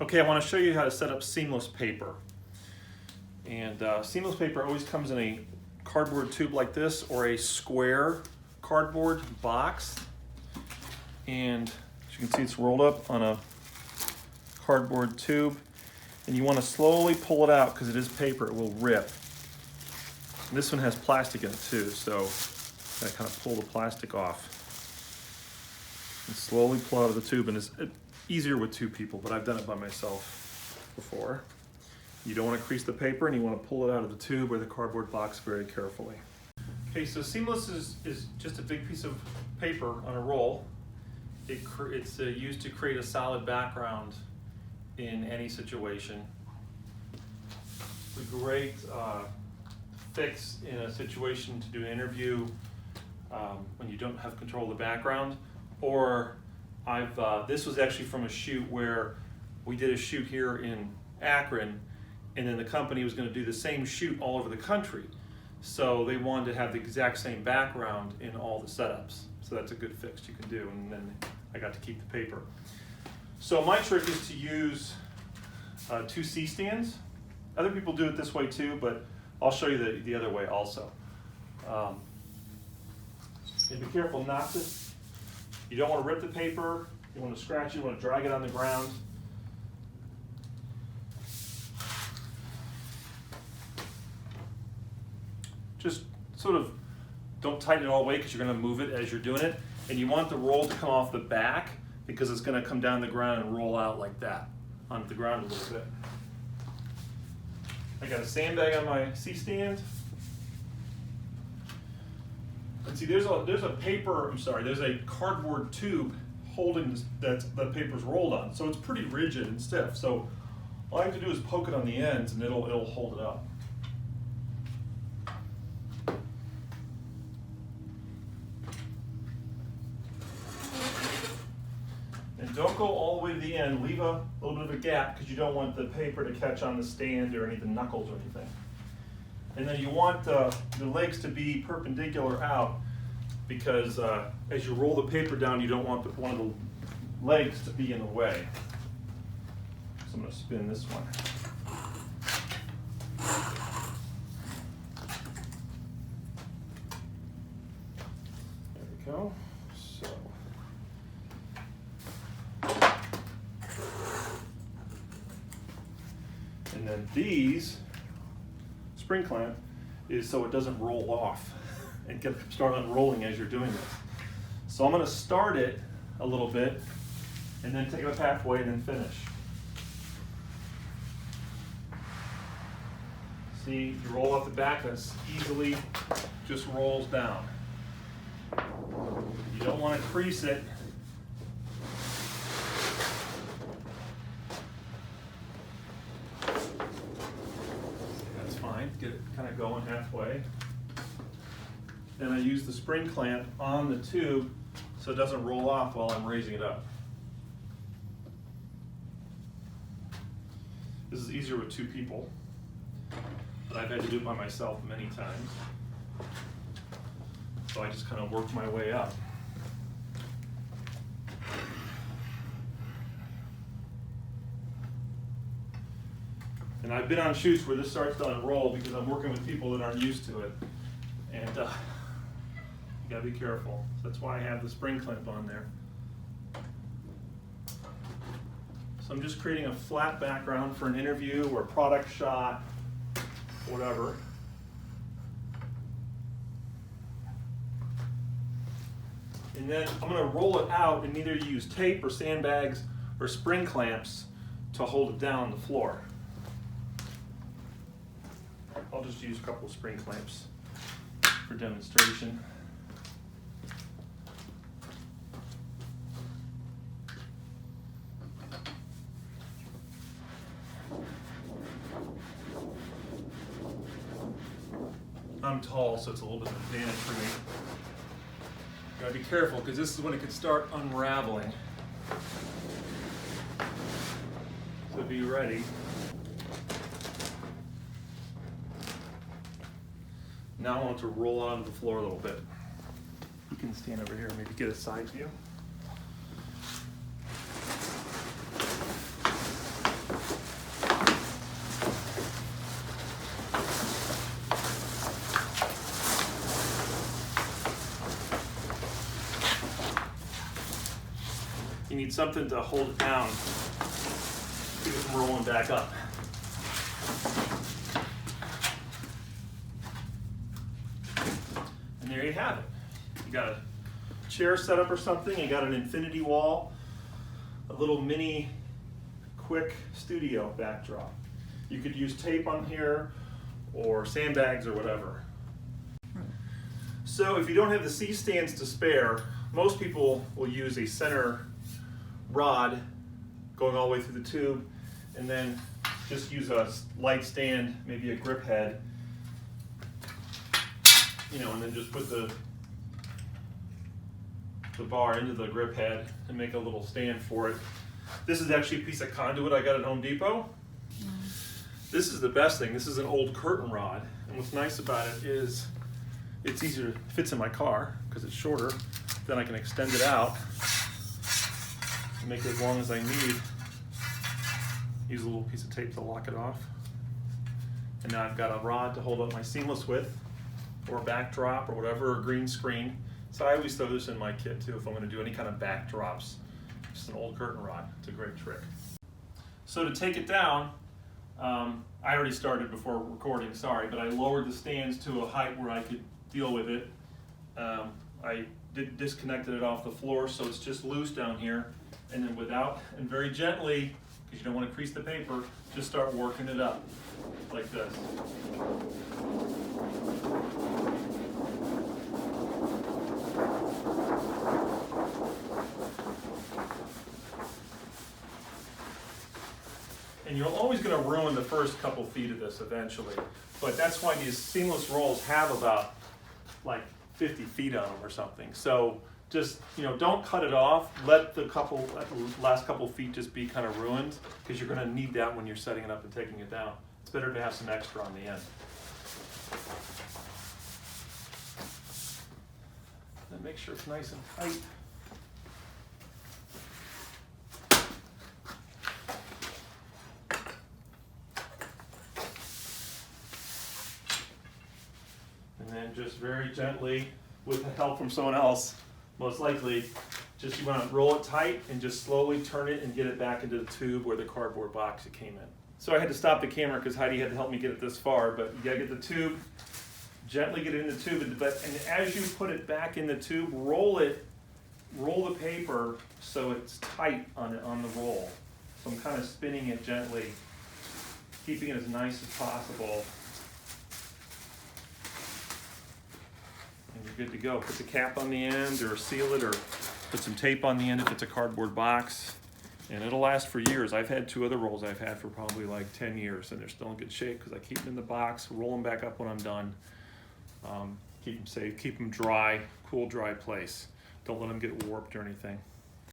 Okay, I want to show you how to set up seamless paper. And seamless paper always comes in a cardboard tube like this or a square cardboard box. And as you can see, it's rolled up on a cardboard tube. And you want to slowly pull it out because it is paper, it will rip. And this one has plastic in it too, so I kind of pull the plastic off. And slowly pull out of the tube, and it's easier with two people, but I've done it by myself before. You don't want to crease the paper, and you want to pull it out of the tube or the cardboard box very carefully. Okay, so seamless is just a big piece of paper on a roll. It's used to create a solid background in any situation. It's a great fix in a situation to do an interview when you don't have control of the background. Or this was actually from a shoot where we did a shoot here in Akron, and then the company was going to do the same shoot all over the country. So they wanted to have the exact same background in all the setups. So that's a good fix you can do, and then I got to keep the paper. So my trick is to use 2 C-stands. Other people do it this way too, but I'll show you the other way also. And be careful not to, you don't want to rip the paper, you want to scratch it, you want to drag it on the ground. Just sort of don't tighten it all the way because you're going to move it as you're doing it. And you want the roll to come off the back because it's going to come down the ground and roll out like that onto the ground a little bit. I got a sandbag on my C-stand. And see, there's a cardboard tube holding this, that the paper's rolled on. So it's pretty rigid and stiff. So all I have to do is poke it on the ends and it'll hold it up. And don't go all the way to the end. Leave a little bit of a gap because you don't want the paper to catch on the stand or any of the knuckles or anything. And then you want the legs to be perpendicular out because as you roll the paper down, you don't want one of the legs to be in the way. So I'm going to spin this one. There we go. So. And then these spring clamp is so it doesn't roll off and start unrolling as you're doing this. So I'm going to start it a little bit and then take it up halfway and then finish. See, you roll off the back, that's easily just rolls down. You don't want to crease it. That's fine, get it kind of going halfway. Then I use the spring clamp on the tube so it doesn't roll off while I'm raising it up. This is easier with 2 people, but I've had to do it by myself many times. So I just kind of work my way up. And I've been on shoots where this starts to unroll because I'm working with people that aren't used to it. And you gotta be careful. So that's why I have the spring clamp on there. So I'm just creating a flat background for an interview or a product shot, whatever. And then I'm going to roll it out and either use tape or sandbags or spring clamps to hold it down on the floor. I'll just use a couple of spring clamps for demonstration. I'm tall, so it's a little bit of an advantage for me. Gotta be careful because this is when it can start unraveling. So be ready. Now I want it to roll onto the floor a little bit. You can stand over here, maybe get a side view. you need something to hold it down, keep it from rolling back up. And there you have it. You got a chair set up or something, you got an infinity wall, a little mini quick studio backdrop. You could use tape on here or sandbags or whatever. So if you don't have the C-stands to spare, most people will use a center rod going all the way through the tube, and then just use a light stand, maybe a grip head, and then just put the bar into the grip head and make a little stand for it. This is actually a piece of conduit I got at Home Depot. This is the best thing. This is an old curtain rod, and what's nice about it is it's easier, it fits in my car because it's shorter. Then I can extend it out and make it as long as I need. Use a little piece of tape to lock it off. And now I've got a rod to hold up my seamless with, or a backdrop or whatever, or green screen. So I always throw this in my kit too if I'm going to do any kind of backdrops. Just an old curtain rod. It's a great trick. So to take it down, I already started before recording, sorry, but I lowered the stands to a height where I could deal with it. I disconnected it off the floor so it's just loose down here, and then and very gently, because you don't want to crease the paper, just start working it up like this. And you're always going to ruin the first couple feet of this eventually, but that's why these seamless rolls have about like 50 feet on them or something. So just, don't cut it off. Let the last couple feet just be kind of ruined, because you're going to need that when you're setting it up and taking it down. It's better to have some extra on the end. Then make sure it's nice and tight. And then just very gently, with the help from someone else, most likely, just you want to roll it tight and just slowly turn it and get it back into the tube where the cardboard box it came in. So I had to stop the camera because Heidi had to help me get it this far, but you gotta get the tube, gently get it in the tube, and as you put it back in the tube, roll the paper so it's tight on the roll. So I'm kind of spinning it gently, keeping it as nice as possible. And you're good to go. Put the cap on the end or seal it, or put some tape on the end if it's a cardboard box. And it'll last for years. I've had 2 other rolls I've had for probably like 10 years, and they're still in good shape because I keep them in the box, roll them back up when I'm done. Keep them safe, keep them dry, cool, dry place. Don't let them get warped or anything.